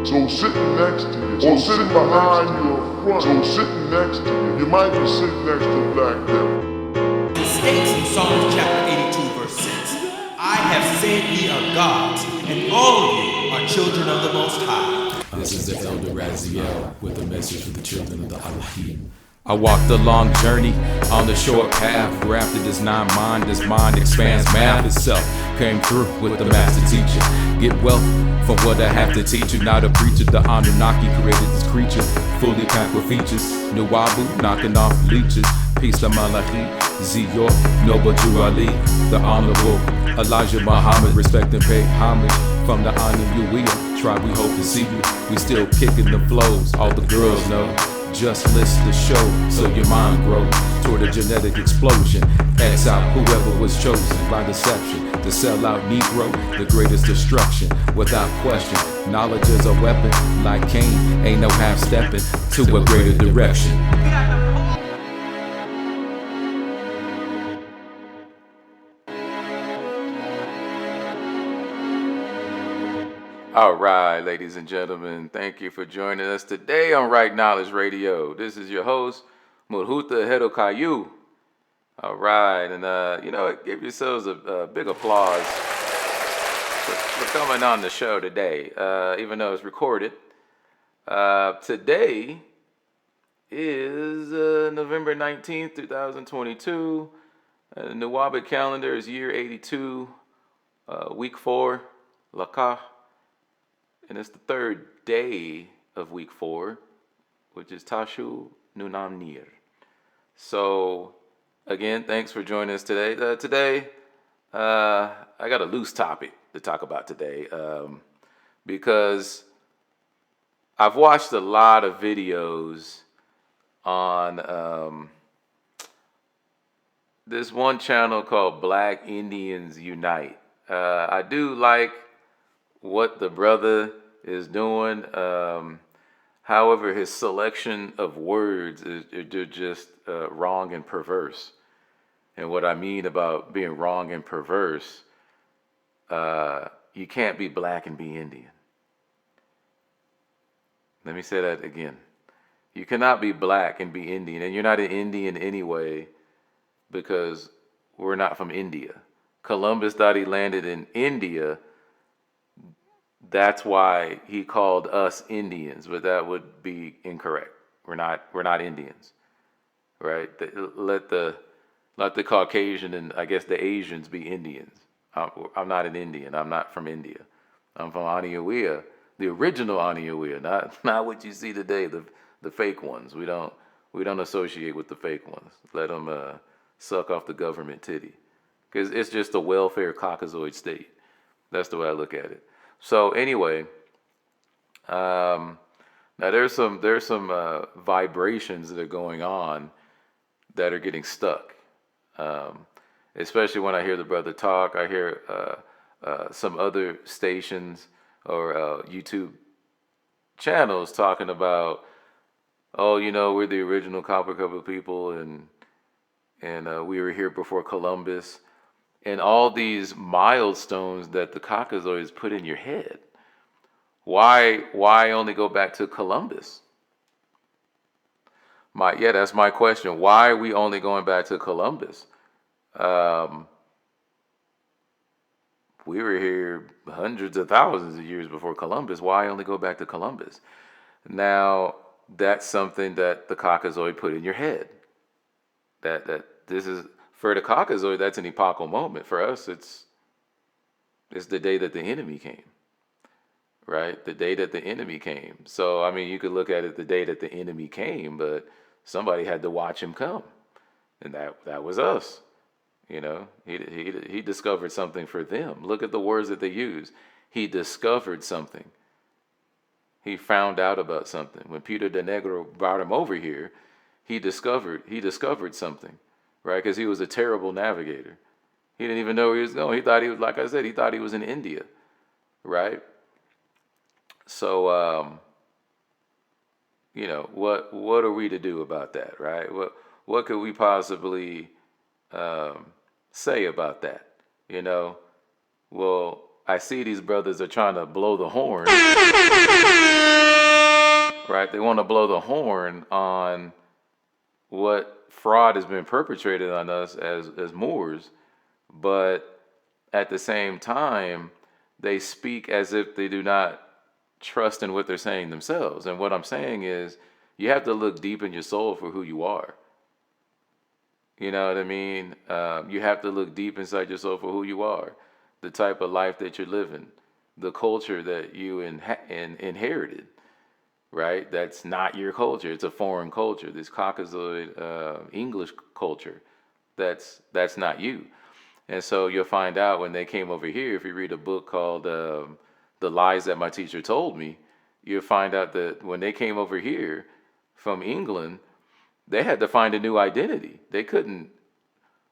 So sitting next to you, or sitting behind you or front, so sitting next to you, you might be sitting next to a black devil. It states in Psalms chapter 82 verse 6, I have said ye are gods, and all of you are children of the Most High. This is the Elder Raziel with a message for the children of the Elohim. I walked a long journey on the short path. Grafted this non-mind, this mind expands math itself. Came through with the master teacher. Get wealth from what I have to teach you. Not a preacher, the Anunnaki created this creature, fully packed with features. Nuwabian, knocking off leeches. Peace to Malachi, Ziyor, Noble Jew Ali, the Honorable Elijah Muhammad. Respect and pay homage from the Nuwabian tribe. We hope to see you. We still kicking the flows. All the girls know. Just list the show so your mind grows toward a genetic explosion. X out whoever was chosen by deception to sell out Negro, the greatest destruction. Without question, knowledge is a weapon. Like Cain, ain't no half stepping to a greater direction. All right, ladies and gentlemen, thank you for joining us today on Right Knowledge Radio. This is your host, Murhuta Hedokayu. All right, and give yourselves a big applause for coming on the show today, even though it's recorded. Today is November 19th, 2022. The Nuwabian calendar is year 82, week 4, Lakah. And it's the third day of week 4, which is Tashu Nunamnir. So, again, thanks for joining us today. Today, I got a loose topic to talk about today because I've watched a lot of videos on this one channel called Black Indians Unite. I do like what the brother is doing. However, his selection of words they're just wrong and perverse. And what I mean about being wrong and perverse, you can't be black and be Indian. Let me say that again. You cannot be black and be Indian, and you're not an Indian anyway because we're not from India. Columbus thought he landed in India. That's why he called us Indians, but that would be incorrect. We're not Indians, right? Let the Caucasian and I guess the Asians be Indians. I'm not an Indian. I'm not from India. I'm from Aniawea, the original Aniawea, not what you see today, the fake ones. We don't associate with the fake ones. Let them suck off the government titty, because it's just a welfare Caucasoid state. That's the way I look at it. So anyway, now there's some vibrations that are going on that are getting stuck. Especially when I hear the brother talk, I hear some other stations or YouTube channels talking about, we're the original Copper Cover people, and we were here before Columbus. And all these milestones that the Caucasoids put in your head. Why only go back to Columbus? That's my question. Why are we only going back to Columbus? We were here hundreds of thousands of years before Columbus. Why only go back to Columbus? Now, that's something that the Caucasoid put in your head. That this is... For the Caucasoid, that's an epochal moment. For us, it's the day that the enemy came, right? The day that the enemy came. So, I mean, you could look at it the day that the enemy came, but somebody had to watch him come, and that was us. He discovered something for them. Look at the words that they use. He discovered something. He found out about something. When Peter de Negro brought him over here, he discovered something. Right, because he was a terrible navigator. He didn't even know where he was going. He thought he was, like I said, he thought he was in India, right? So, what are we to do about that, right? What could we possibly say about that? Well, I see these brothers are trying to blow the horn, right? They want to blow the horn on what fraud has been perpetrated on us as Moors, but at the same time, they speak as if they do not trust in what they're saying themselves. And what I'm saying is, you have to look deep in your soul for who you are. You know what I mean? You have to look deep inside yourself for who you are, the type of life that you're living, the culture that you inherited, right? That's not your culture. It's a foreign culture. This Caucasoid English culture, that's not you. And so you'll find out when they came over here, if you read a book called The Lies That My Teacher Told Me, you'll find out that when they came over here from England, they had to find a new identity. They couldn't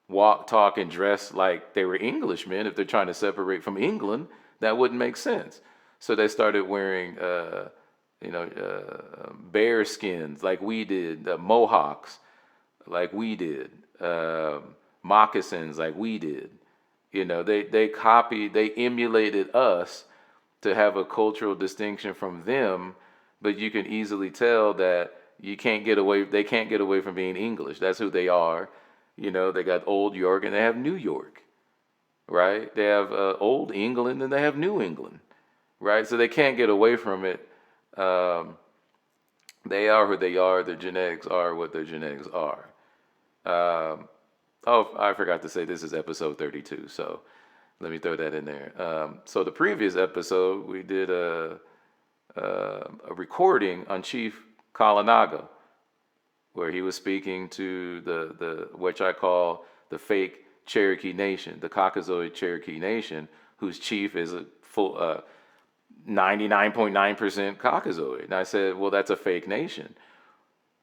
walk, talk, and dress like they were Englishmen if they're trying to separate from England. That wouldn't make sense. So they started wearing, bear skins like we did, mohawks like we did, moccasins like we did. You know, they copied, they emulated us to have a cultural distinction from them, but you can easily tell that they can't get away from being English. That's who they are. You know, they got Old York and they have New York, right? They have Old England and they have New England, right? So they can't get away from it. They are who they are. Their genetics are what their genetics are. I forgot to say this is episode 32, so let me throw that in there. So the previous episode, we did a recording on Chief Kalanaga, where he was speaking to the which I call the fake Cherokee Nation, the Caucasoid Cherokee Nation, whose chief is a full 99.9% Caucasoid. And I said, well, that's a fake nation.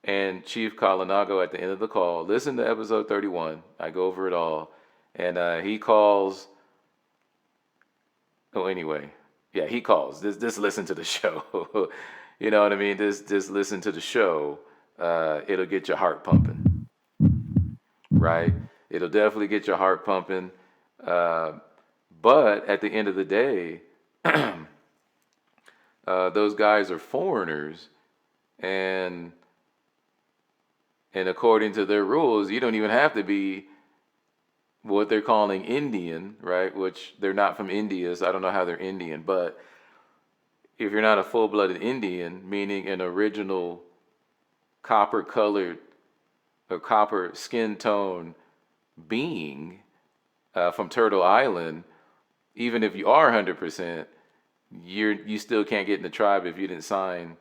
And Chief Kalanaga, at the end of the call, listen to episode 31. I go over it all. And he calls. Oh, anyway. Yeah, he calls. Just listen to the show. You know what I mean? Just listen to the show. It'll get your heart pumping. Right? It'll definitely get your heart pumping. But at the end of the day, those guys are foreigners. And according to their rules, you don't even have to be what they're calling Indian, right? Which they're not from India, so I don't know how they're Indian. But if you're not a full-blooded Indian, meaning an original copper-colored or copper skin tone being from Turtle Island, even if you are 100%, you still can't get in the tribe if you didn't sign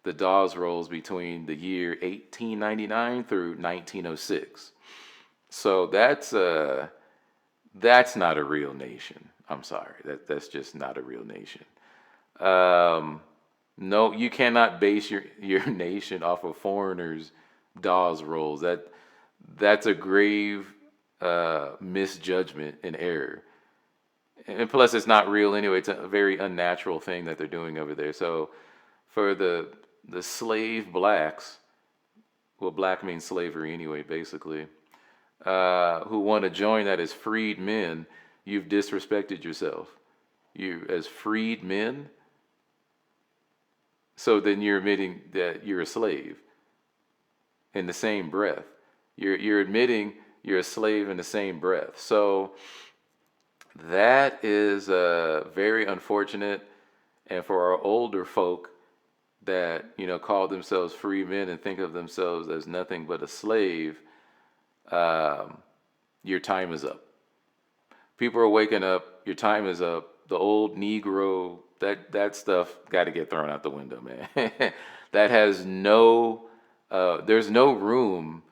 the Dawes Rolls between the year 1899 through 1906. So that's not a real nation. I'm sorry. That's just not a real nation. No, you cannot base your nation off of foreigners' Dawes Rolls. That's a grave misjudgment and error. And plus, it's not real anyway. It's a very unnatural thing that they're doing over there. So for the slave blacks, well, black means slavery anyway, basically, who want to join that as freed men, you've disrespected yourself. You as freed men, so then you're admitting that you're a slave in the same breath. You're admitting you're a slave in the same breath. So that is very unfortunate. And for our older folk that, call themselves free men and think of themselves as nothing but a slave, your time is up. People are waking up. Your time is up. The old Negro, that stuff got to get thrown out the window, man. That has there's no room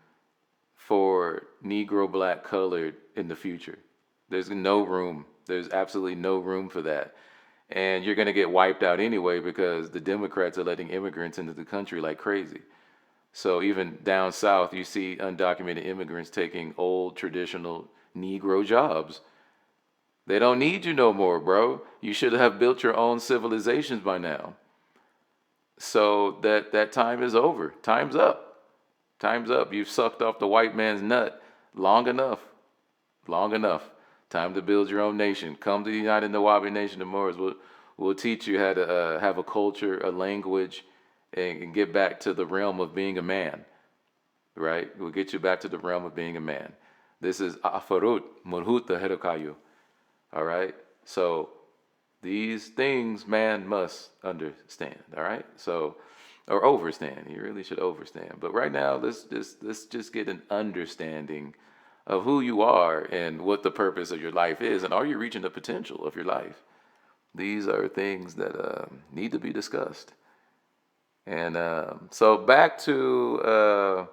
for Negro, black, colored in the future. There's no room. There's absolutely no room for that. And you're going to get wiped out anyway because the Democrats are letting immigrants into the country like crazy. So even down south, you see undocumented immigrants taking old traditional Negro jobs. They don't need you no more, bro. You should have built your own civilizations by now. So that time is over. Time's up. Time's up. You've sucked off the white man's nut long enough. Long enough. Time to build your own nation. Come to the United Nuwabian Nation of Moors. We'll teach you how to have a culture, a language, and get back to the realm of being a man. Right? We'll get you back to the realm of being a man. This is Afarut Murhut Herokayu. All right? So these things man must understand. All right? So, or overstand. You really should overstand. But right now, let's just get an understanding of who you are and what the purpose of your life is, and are you reaching the potential of your life? These are things that need to be discussed. And so back to,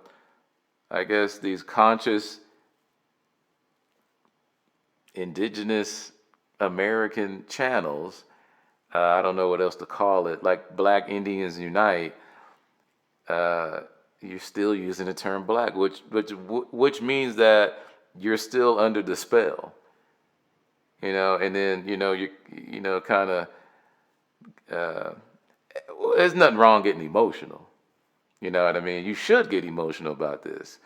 I guess, these conscious indigenous American channels. I don't know what else to call it. Like Black Indians Unite. You're still using the term black, which means that you're still under the spell, and then you kind of there's nothing wrong getting emotional, you know what I mean? You should get emotional about this,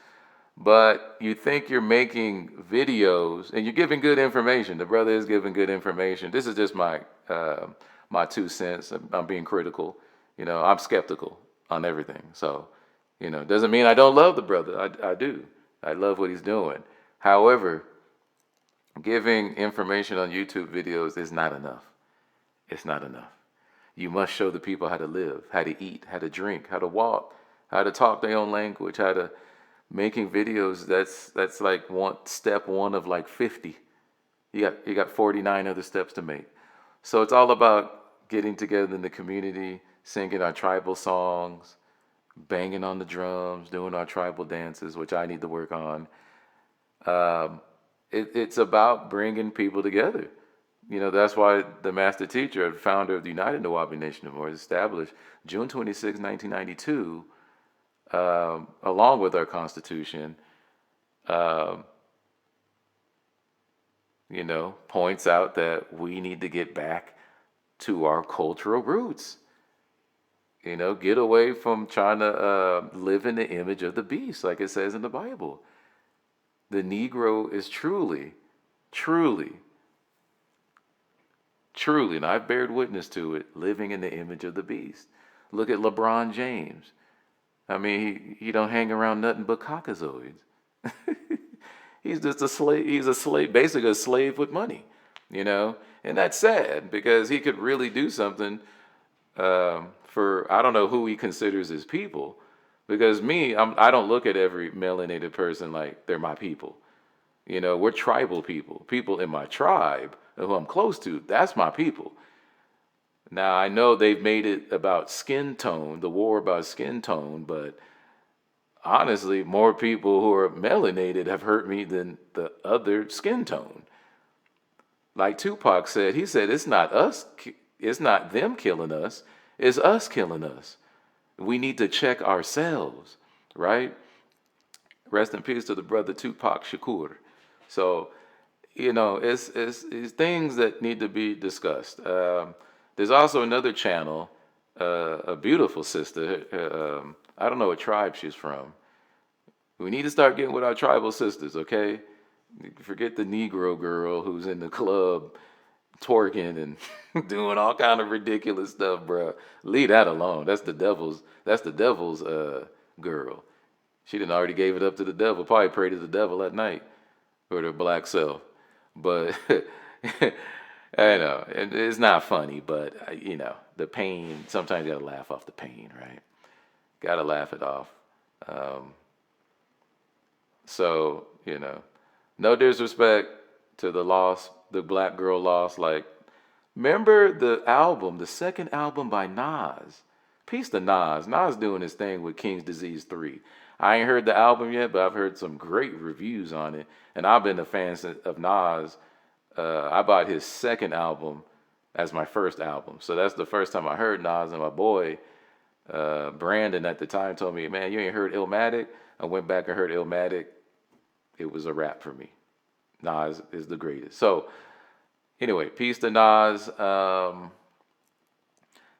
but you think you're making videos and you're giving good information. The brother is giving good information. This is just my 2 cents. I'm being critical. I'm skeptical on everything. So, doesn't mean I don't love the brother. I do. I love what he's doing. However, giving information on YouTube videos is not enough. It's not enough. You must show the people how to live, how to eat, how to drink, how to walk, how to talk their own language, how to making videos. That's like step one of like 50. You got 49 other steps to make. So it's all about getting together in the community, singing our tribal songs, banging on the drums, doing our tribal dances, which I need to work on. It's about bringing people together. That's why the master teacher, founder of the United Nuwabian Nation of Moors, established June 26, 1992, along with our Constitution, points out that we need to get back to our cultural roots. Get away from trying to live in the image of the beast, like it says in the Bible. The Negro is truly, and I've bared witness to it, living in the image of the beast. Look at LeBron James. I mean, he don't hang around nothing but caucasoids. He's just a slave. He's a slave, basically a slave with money, and that's sad because he could really do something for, I don't know who he considers his people, because I don't look at every melanated person like they're my people. We're tribal people in my tribe who I'm close to. That's my people. Now, I know they've made it about skin tone, the war about skin tone, but honestly, more people who are melanated have hurt me than the other skin tone. Like Tupac said, he said, it's not them killing us, it's us killing us. We need to check ourselves, right? Rest in peace to the brother Tupac Shakur. So, it's things that need to be discussed. There's also another channel, a beautiful sister. I don't know what tribe she's from. We need to start getting with our tribal sisters, okay? Forget the Negro girl who's in the club twerking and doing all kind of ridiculous stuff, bro. Leave that alone. That's the devil's girl. She done already gave it up to the devil. Probably prayed to the devil at night or their black self. But I know, and it's not funny, but the pain, sometimes you gotta laugh off the pain, right? Gotta laugh it off. So, no disrespect to the black girl lost. Like, remember the second album by Nas? Peace to Nas. Nas doing his thing with King's Disease 3. I ain't heard the album yet, but I've heard some great reviews on it. And I've been a fan of Nas. I bought his second album as my first album. So that's the first time I heard Nas, and my boy, Brandon at the time told me, man, you ain't heard Illmatic? I went back and heard Illmatic. It was a wrap for me. Nas is the greatest. So anyway, peace to Nas.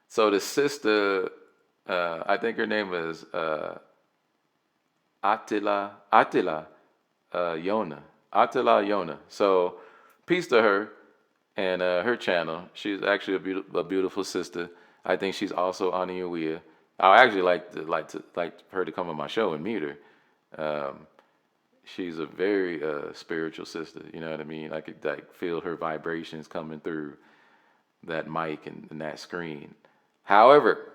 So the sister, I think her name is Attila Yona. So peace to her and her channel. She's actually a beautiful sister. I think she's also Aniuia. I actually like her to come on my show and meet her. She's a very spiritual sister. You know what I mean? I could like feel her vibrations coming through that mic and that screen. However,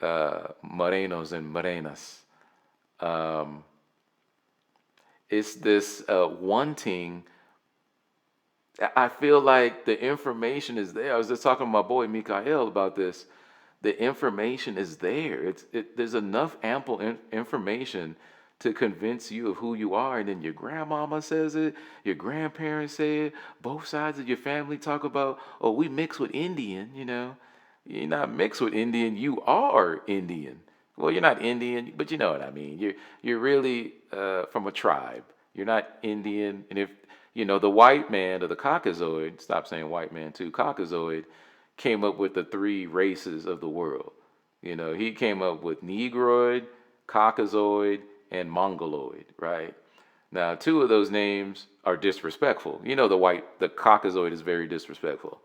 Morenos and Morenas, it's this wanting. I feel like the information is there. I was just talking to my boy Mikael about this. The information is there. There's enough ample information to convince you of who you are. And then your grandmama says it, your grandparents say it, both sides of your family talk about, oh, we mix with Indian, you know. You're not mixed with Indian, you are Indian. Well, you're not Indian, but you know what I mean. You're really from a tribe. You're not Indian. And if, you know, the white man or the Caucasoid, stop saying white man too, Caucasoid, came up with the 3 races of the world. You know, he came up with Negroid, Caucasoid, and Mongoloid, right? Now, 2 of those names are disrespectful. You know, the Caucasoid is very disrespectful.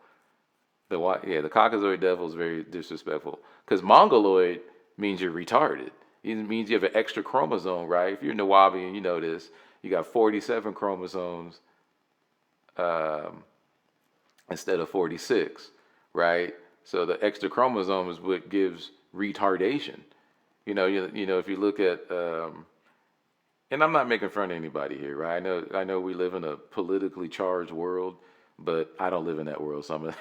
The Caucasoid devil is very disrespectful. Because Mongoloid means you're retarded. It means you have an extra chromosome, right? If you're Nuwabian, you know this. You got 47 chromosomes instead of 46. Right, so the extra chromosome is what gives retardation. You know, if you look at, and I'm not making fun of anybody here, right? I know we live in a politically charged world, but I don't live in that world, so I'm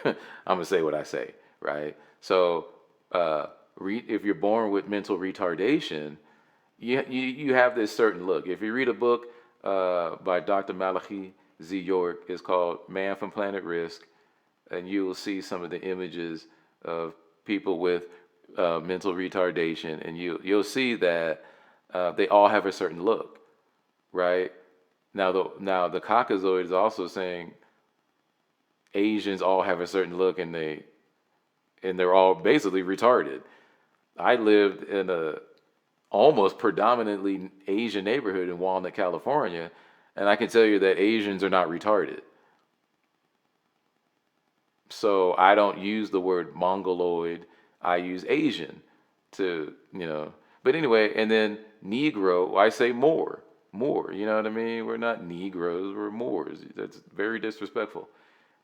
gonna say what I say, right? So, if you're born with mental retardation, you have this certain look. If you read a book by Dr. Malachi Z. York, it's called Man from Planet Risk. And you will see some of the images of people with mental retardation, and you'll see that they all have a certain look, right? Now the Caucasoid is also saying Asians all have a certain look, and they're all basically retarded. I lived in a almost predominantly Asian neighborhood in Walnut, California, and I can tell you that Asians are not retarded. So I don't use the word Mongoloid. I use Asian to, you know. But anyway, and then Negro, I say Moor. You know what I mean? We're not Negroes, we're Moors. That's very disrespectful.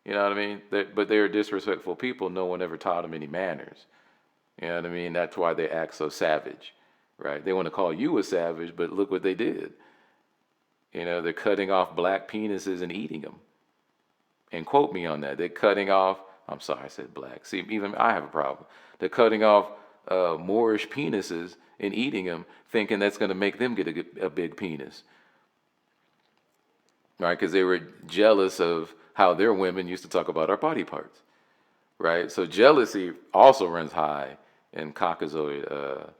You know what I mean? But they're disrespectful people. No one ever taught them any manners. You know what I mean? That's why they act so savage, right? They want to call you a savage, but look what they did. You know, they're cutting off black penises and eating them. And quote me on that. They're cutting off, I'm sorry, I said black. See, even I have a problem. They're cutting off Moorish penises and eating them, thinking that's going to make them get a big penis. Right? Because they were jealous of how their women used to talk about our body parts. Right? So jealousy also runs high in Caucasoid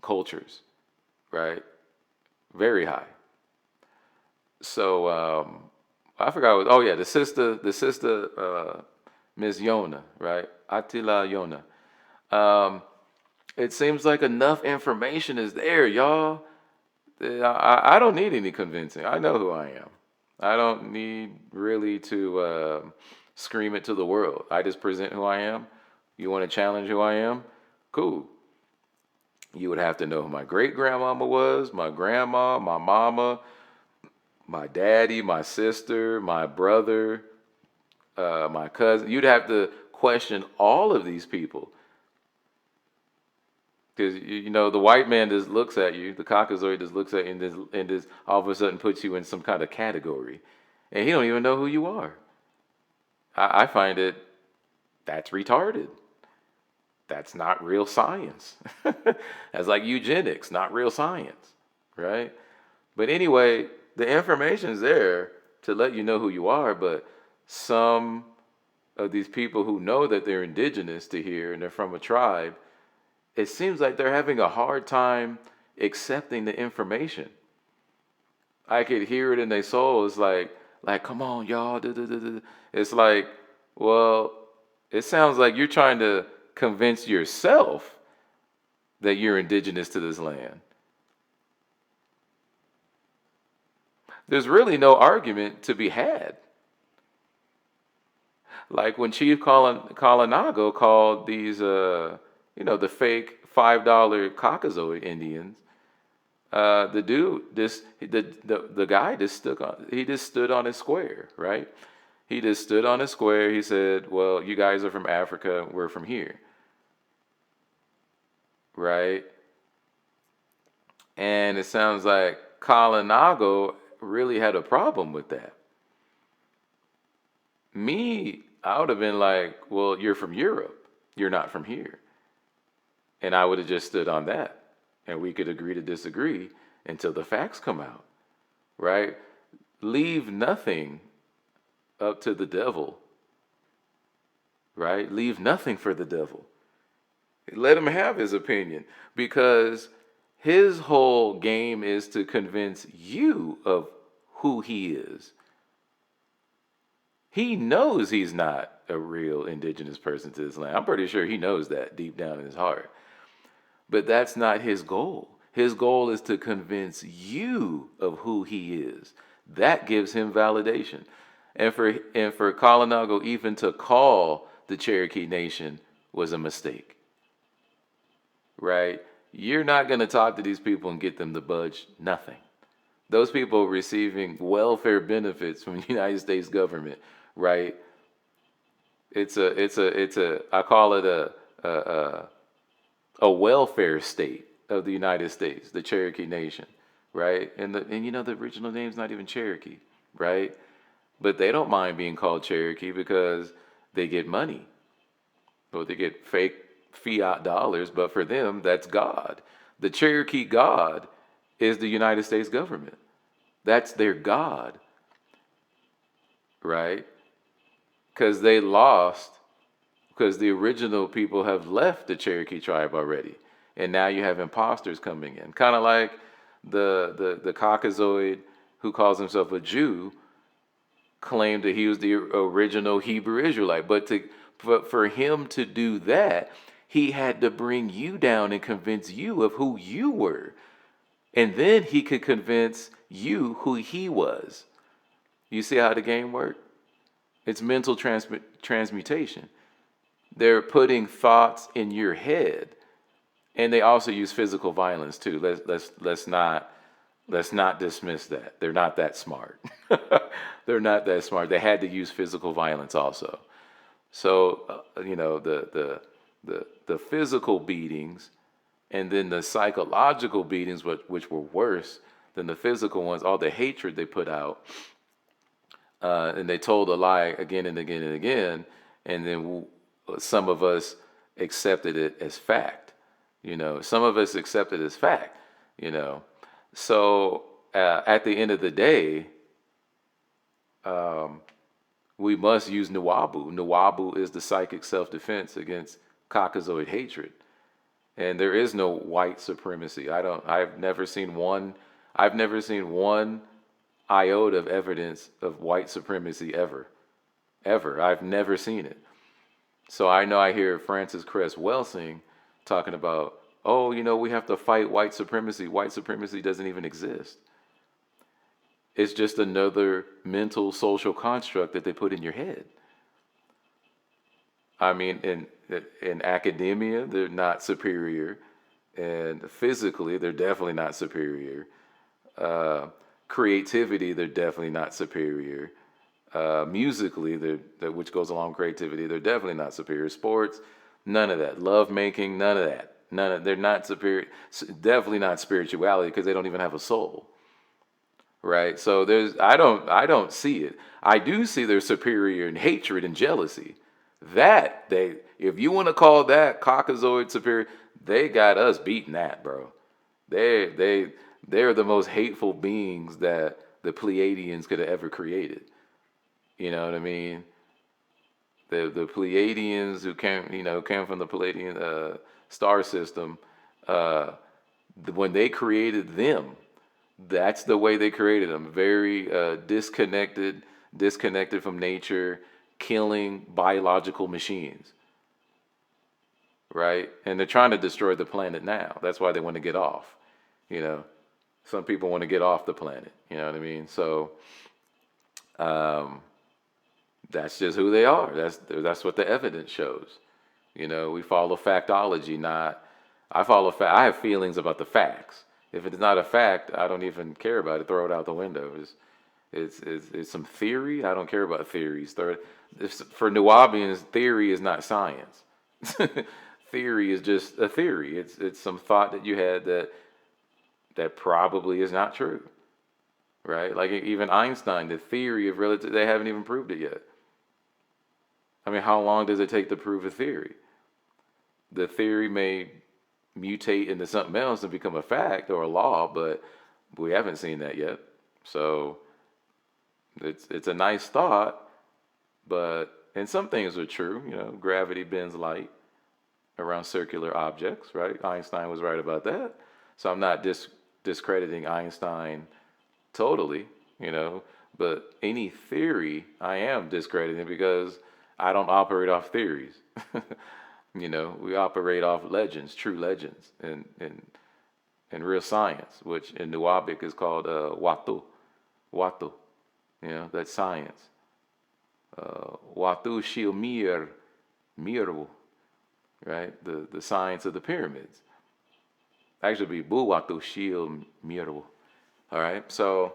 cultures. Right? Very high. So, I forgot. The sister, Miss Yona, right? Attila Yona. It seems like enough information is there, y'all. I don't need any convincing. I know who I am. I don't need really to scream it to the world. I just present who I am. You want to challenge who I am? Cool. You would have to know who my great-grandmama was, my grandma, my mama, my daddy, my sister, my brother, my cousin. You'd have to question all of these people. Because, you know, the white man just looks at you, the Caucasoid just looks at you and just all of a sudden puts you in some kind of category. And he don't even know who you are. I find that's retarded. That's not real science. That's like eugenics, not real science, right? But anyway, the information's there to let you know who you are, but some of these people who know that they're indigenous to here and they're from a tribe, it seems like they're having a hard time accepting the information. I could hear it in their soul. It's like, come on, y'all. It's like, well, it sounds like you're trying to convince yourself that you're indigenous to this land. there's really no argument to be had. Like when Chief Kalinago called these, the fake $5 Caucasoid Indians, the dude, the guy just stood on his square, right? He just stood on his square. He said, "Well, you guys are from Africa. We're from here." Right? And it sounds like Kalinago really had a problem with that. Me, I would have been like, "Well, you're from Europe. You're not from here." And I would have just stood on that. And we could agree to disagree until the facts come out. Right? Leave nothing up to the devil. Right? Leave nothing for the devil. Let him have his opinion, because his whole game is to convince you of who he is. He knows he's not a real indigenous person to this land. I'm pretty sure he knows that deep down in his heart. But that's not his goal. His goal is to convince you of who he is. That gives him validation. And for Kalinago even to call the Cherokee Nation was a mistake. Right? You're not going to talk to these people and get them to budge nothing. Those people receiving welfare benefits from the United States government, right? I call it a welfare state of the United States, the Cherokee Nation, right? And the original name's not even Cherokee, right? But they don't mind being called Cherokee because they get money, or they get fake fiat dollars, but for them, that's God. The Cherokee God is the United States government. That's their God, right? Because they lost, because the original people have left the Cherokee tribe already. And now you have imposters coming in. Kind of like the Caucasoid who calls himself a Jew claimed that he was the original Hebrew Israelite. But for him to do that, he had to bring you down and convince you of who you were. And then he could convince you who he was. You see how the game worked? It's mental transmutation. They're putting thoughts in your head. And they also use physical violence too. Let's not dismiss that. They're not that smart. They're not that smart. They had to use physical violence also. So the physical beatings, and then the psychological beatings, which were worse than the physical ones, all the hatred they put out, and they told a lie again and again and again, and then some of us accepted it as fact. Some of us accepted it as fact. So at the end of the day, we must use Nuwabu. Nuwabu is the psychic self-defense against Caucasoid hatred. And there is no white supremacy. I've never seen one iota of evidence of white supremacy ever. I've never seen it. So I hear Francis Cress Welsing talking about, we have to fight white supremacy. White supremacy doesn't even exist. It's just another mental social construct that they put in your head. I mean, in academia, they're not superior, and physically, they're definitely not superior. Creativity, they're definitely not superior. Musically, which goes along with creativity, they're definitely not superior. Sports, none of that. Love making, none of that. They're not superior. Definitely not spirituality, because they don't even have a soul. Right? So I don't see it. I do see they're superior in hatred and jealousy. If you want to call that Caucasoid superior, they got us beating that, bro. They're the most hateful beings that the Pleiadians could have ever created. You know what I mean? The Pleiadians who came from the Pleiadian star system, when they created them, that's the way they created them. Very disconnected from nature, killing biological machines. Right? And they're trying to destroy the planet now. That's why they want to get off. Some people want to get off the planet. You know what I mean? So that's just who they are. That's what the evidence shows. You know, we follow factology, not I follow fact. I have feelings about the facts. If it's not a fact, I don't even care about it. Throw it out the window. It's some theory. I don't care about theories. For Nuwabians, theory is not science. Theory is just a theory. It's some thought that you had that probably is not true, right? Like even Einstein, the theory of relativity, they haven't even proved it yet. I mean, how long does it take to prove a theory? The theory may mutate into something else and become a fact or a law, but we haven't seen that yet. So it's a nice thought, and some things are true. You know, gravity bends light around circular objects, right? Einstein was right about that. So I'm not discrediting Einstein totally, you know, but any theory I am discrediting because I don't operate off theories. You know, we operate off legends, true legends, and real science, which in Nuwabic is called watu. Watu, you know, that's science. Watu shil miru, right? The science of the pyramids. Actually, be bu watu shil miru. All right, so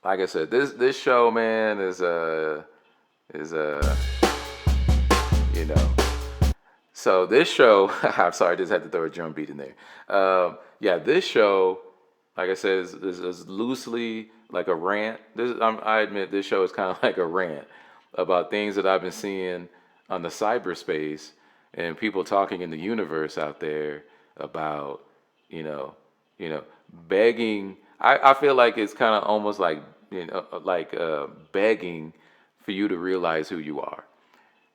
like I said, this show, man, is you know. So this show, I'm sorry, I just had to throw a drum beat in there. Yeah, this show, like I said, is loosely like a rant. I admit this show is kind of like a rant about things that I've been seeing on the cyberspace and people talking in the universe out there about, you know, begging. I feel like it's kind of almost like, you know, like begging for you to realize who you are.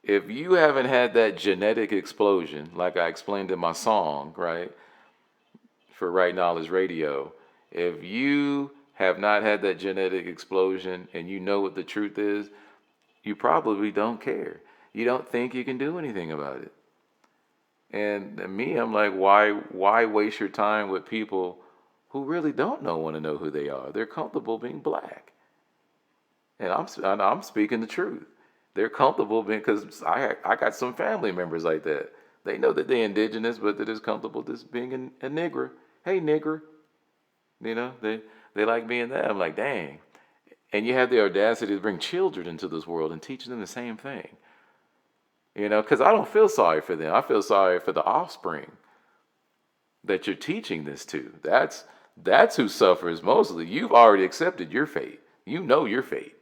If you haven't had that genetic explosion, like I explained in my song, right, for Right Knowledge Radio, if you have not had that genetic explosion and you know what the truth is, you probably don't care. You don't think you can do anything about it. And me, I'm like, why waste your time with people who really don't want to know who they are? They're comfortable being black. And I'm speaking the truth. They're comfortable because I got some family members like that. They know that they're indigenous, but they're just comfortable just being a nigger. Hey, nigger. You know, they like being that. I'm like, dang. And you have the audacity to bring children into this world and teach them the same thing. You know, because I don't feel sorry for them. I feel sorry for the offspring that you're teaching this to. That's who suffers mostly. You've already accepted your fate. You know your fate.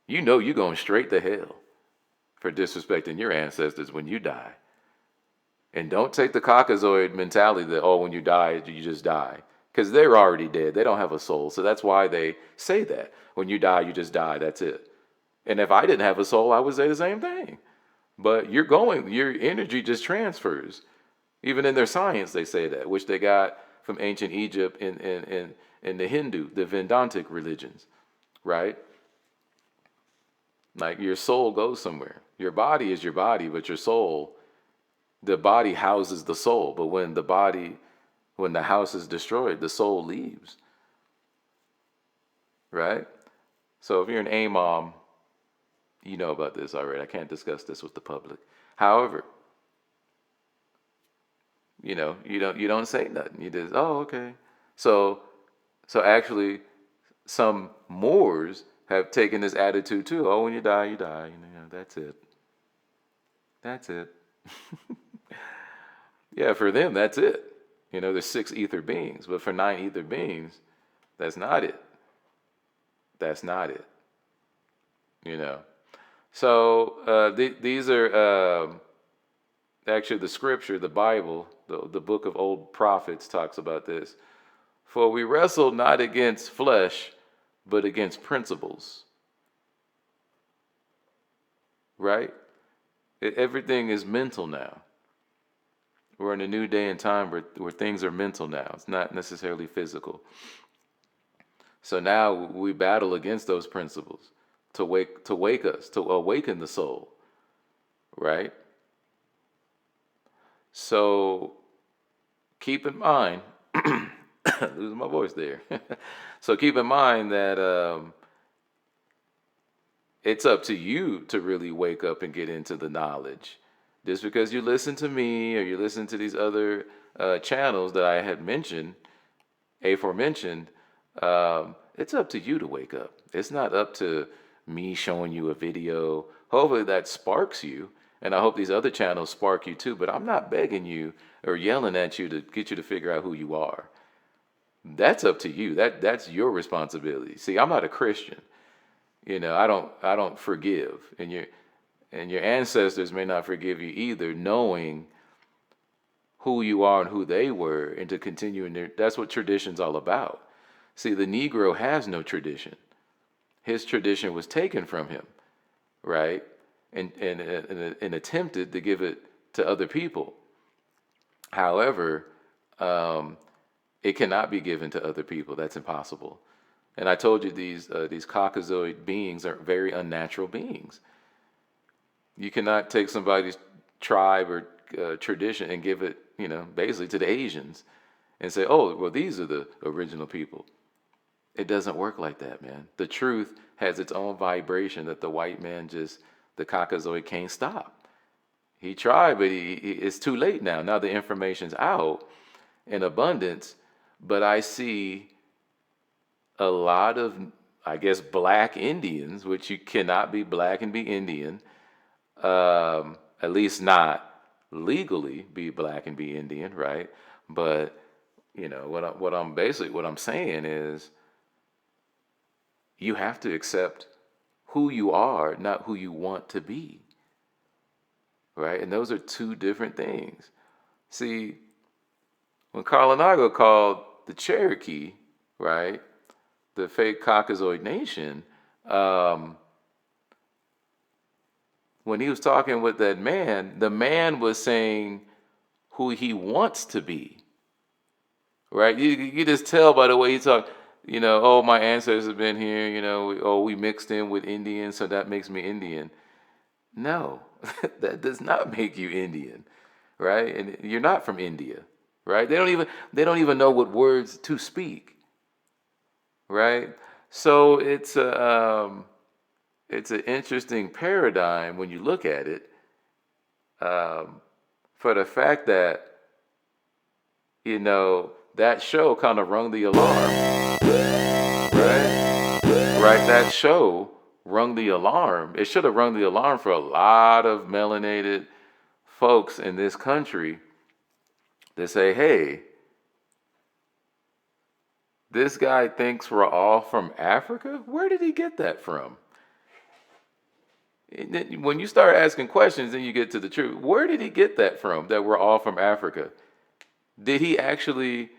You know you're going straight to hell for disrespecting your ancestors when you die. And don't take the Caucasoid mentality that, oh, when you die, you just die. Because they're already dead. They don't have a soul. So that's why they say that. When you die, you just die. That's it. And if I didn't have a soul, I would say the same thing. But your energy just transfers. Even in their science, they say that, which they got from ancient Egypt and the Hindu, the Vedantic religions, right? Like your soul goes somewhere. Your body is your body, but your soul, the body houses the soul. But when the house is destroyed, the soul leaves. Right? So if you're an AMOM, you know about this already. I can't discuss this with the public. However, you know, you don't say nothing. You just, oh, okay. So actually some Moors have taken this attitude too. Oh, when you die, you die. You know, that's it. That's it. Yeah, for them, that's it. You know, there's 6 ether beings, but for 9 ether beings, that's not it. That's not it. You know. So these are actually the scripture, the Bible, the book of old prophets talks about this. For we wrestle not against flesh, but against principles. Right? Everything is mental now. We're in a new day and time where things are mental now. It's not necessarily physical. So now we battle against those principles to wake us, to awaken the soul. Right? So keep in mind Losing my voice there. So keep in mind that it's up to you to really wake up and get into the knowledge. Just because you listen to me or you listen to these other channels that I had mentioned, aforementioned, it's up to you to wake up. It's not up to me showing you a video. Hopefully that sparks you, and I hope these other channels spark you too, but I'm not begging you or yelling at you to get you to figure out who you are. That's up to you. That's your responsibility. See, I'm not a Christian. I don't forgive, and your ancestors may not forgive you either, knowing who you are and who they were, and to continue in there. That's what tradition's all about. See, the Negro has no tradition. His tradition was taken from him, right? And attempted to give it to other people. However, it cannot be given to other people. That's impossible. And I told you these Caucasoid beings are very unnatural beings. You cannot take somebody's tribe or tradition and give it, basically to the Asians and say, oh, well, these are the original people. It doesn't work like that, man. The truth has its own vibration that the white man the Caucasoid can't stop. He tried, but it's too late now. Now the information's out in abundance, but I see a lot of, I guess, black Indians, which you cannot be black and be Indian, at least not legally be black and be Indian, right? But what I'm saying is, you have to accept who you are, not who you want to be, right? And those are two different things. See, when Carlinago called the Cherokee, right, the fake Caucasoid nation, when he was talking with that man, the man was saying who he wants to be, right? You just tell by the way he talked, oh, my ancestors have been here, we mixed in with Indians, so that makes me Indian. No, that does not make you Indian, right? And you're not from India, right? They don't even know what words to speak, right? So it's an interesting paradigm when you look at it, for the fact that that show kind of rung the alarm, right? That show rung the alarm. It should have rung the alarm for a lot of melanated folks in this country to say, hey, this guy thinks we're all from Africa? Where did he get that from? When you start asking questions, then you get to the truth. Where did he get that from, that we're all from Africa? Did he actually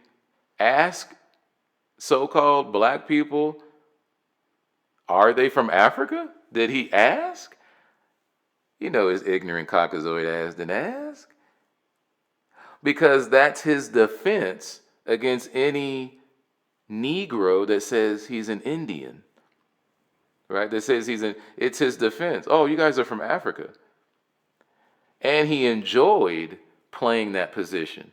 ask so-called black people, are they from Africa? Did he ask? His ignorant Caucasoid ass didn't ask. Because that's his defense against any Negro that says he's an Indian, right? That says it's his defense. Oh, you guys are from Africa. And he enjoyed playing that position.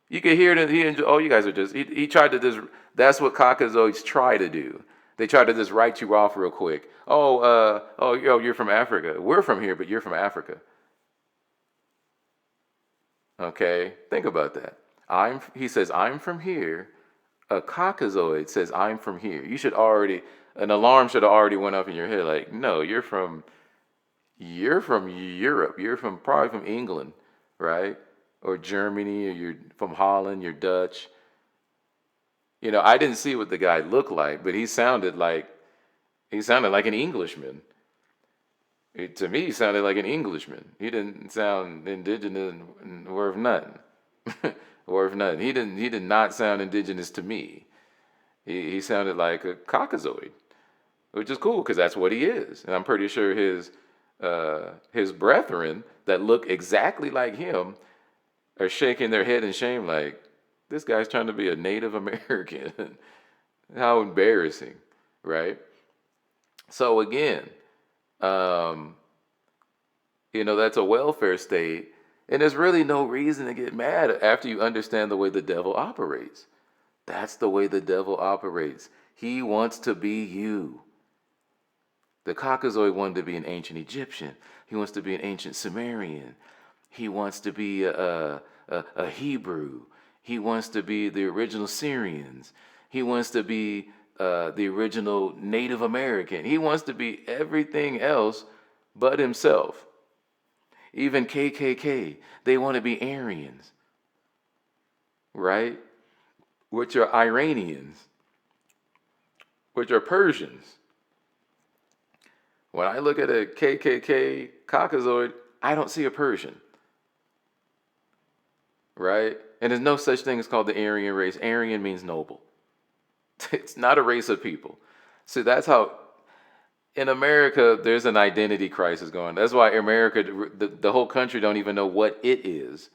You could hear that you guys are he tried to just, that's what Caucasoids try to do. They try to just write you off real quick. You're from Africa. We're from here, but you're from Africa. Okay, think about that. He says, I'm from here. A Caucasoid says, I'm from here. An alarm should have already went up in your head. Like, no, you're from Europe. You're probably from England, right? Or Germany, or you're from Holland, you're Dutch. I didn't see what the guy looked like, but he sounded like an Englishman. To me, he sounded like an Englishman. He didn't sound indigenous worth nothing. Worth nothing. He did not sound indigenous to me. He sounded like a Caucasoid, which is cool because that's what he is. And I'm pretty sure his brethren that look exactly like him are shaking their head in shame like, this guy's trying to be a Native American. How embarrassing, right? So again, that's a welfare state, and there's really no reason to get mad after you understand the way the devil operates. That's the way the devil operates. He wants to be you. The Caucasoid wanted to be an ancient Egyptian. He wants to be an ancient Sumerian. He wants to be a Hebrew. He wants to be the original Syrians. He wants to be the original Native American. He wants to be everything else but himself. Even KKK, they want to be Aryans, right? Which are Iranians, which are Persians. When I look at a KKK Caucasoid, I don't see a Persian, right? And there's no such thing as called the Aryan race. Aryan means noble. It's not a race of people. So that's how, in America, there's an identity crisis going. That's why America, the whole country don't even know what it is.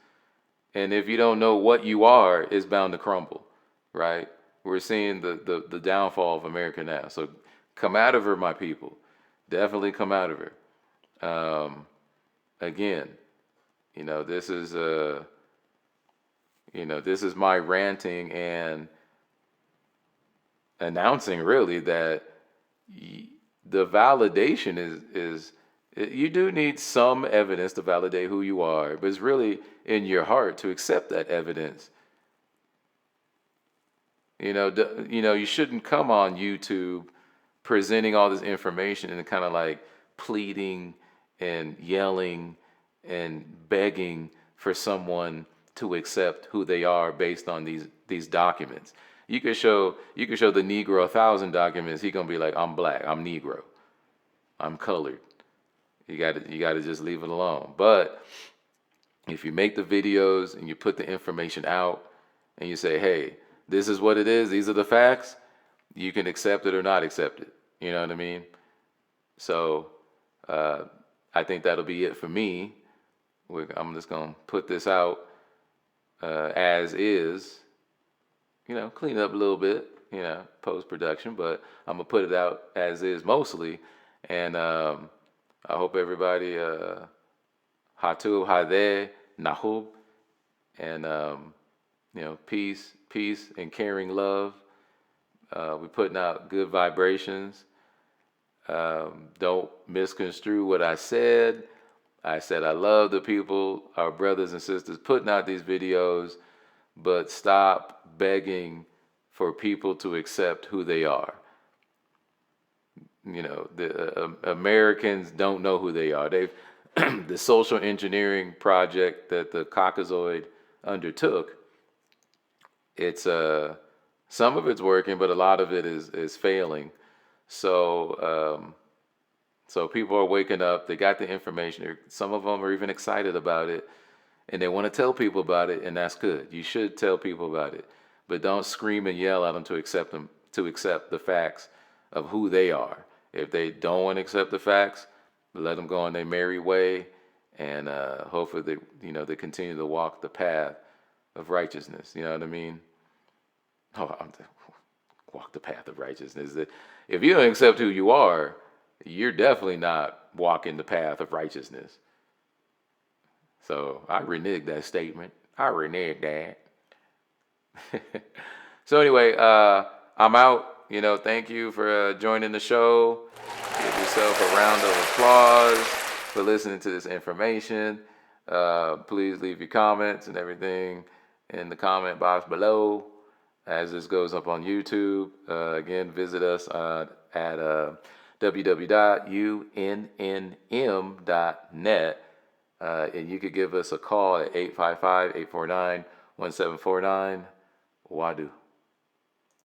And if you don't know what you are, it's bound to crumble, right? We're seeing the downfall of America now. So come out of her, my people. Definitely come out of her. Again, this is this is my ranting and announcing really that the validation is you do need some evidence to validate who you are, but it's really in your heart to accept that evidence. You shouldn't come on YouTube presenting all this information and kind of like pleading and yelling and begging for someone to accept who they are based on these documents. You could show the Negro 1,000 documents. He gonna be like, I'm black, I'm Negro, I'm colored. You gotta just leave it alone. But if you make the videos and you put the information out and you say, hey, this is what it is, these are the facts, you can accept it or not accept it. You know what I mean? So I think that'll be it for me. I'm just gonna put this out as is. Clean it up a little bit, post-production, but I'm gonna put it out as is mostly. And I hope everybody Hatu, Thay, Nahub, and peace and caring love. We're putting out good vibrations. Don't misconstrue what I said. I said I love the people, our brothers and sisters, putting out these videos, but stop begging for people to accept who they are. The Americans don't know who they are. They've the social engineering project that the Caucasoid undertook. It's some of it's working, but a lot of it is failing. So people are waking up. They got the information. Some of them are even excited about it, and they want to tell people about it, and that's good. You should tell people about it, but don't scream and yell at them to accept the facts of who they are. If they don't want to accept the facts, let them go on their merry way, and hopefully they continue to walk the path of righteousness. You know what I mean? Walk the path of righteousness. If you don't accept who you are, you're definitely not walking the path of righteousness. So I renege that statement. I renege that. So anyway, I'm out. Thank you for joining the show. Give yourself a round of applause for listening to this information. Please leave your comments and everything in the comment box below as this goes up on YouTube. Again, visit us at www.unnm.net. And you could give us a call at 855-849-1749. Wadu.